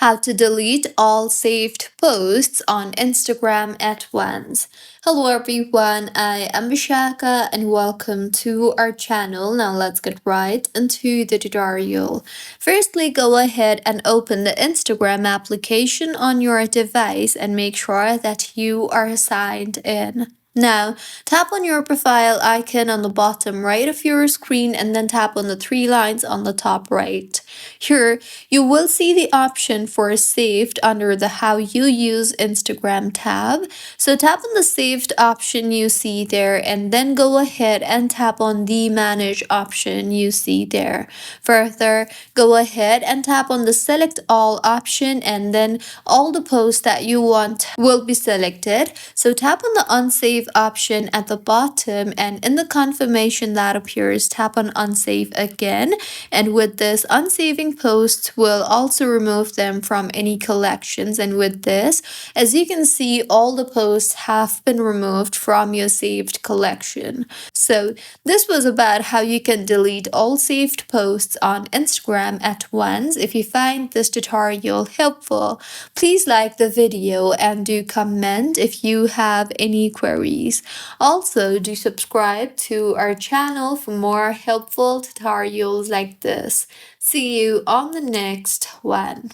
How to delete all saved posts on Instagram at once. Hello everyone, I am Vishaka and welcome to our channel. Now let's get right into the tutorial. Firstly, go ahead and open the Instagram application on your device and make sure that you are signed in. Now, tap on your profile icon on the bottom right of your screen and then tap on the three lines on the top right. Here, you will see the option for saved under the How You Use Instagram tab. So tap on the saved option you see there and then go ahead and tap on the Manage option you see there. Further, go ahead and tap on the Select All option and then all the posts that you want will be selected. So tap on the Unsave option at the bottom and in the confirmation that appears, tap on Unsave again. And with this, unsaving posts will also remove them from any collections. And with this, as you can see, all the posts have been removed from your saved collection. So this was about how you can delete all saved posts on Instagram at once. If you find this tutorial helpful, please like the video and do comment if you have any queries. Also, do subscribe to our channel for more helpful tutorials like this. See you on the next one.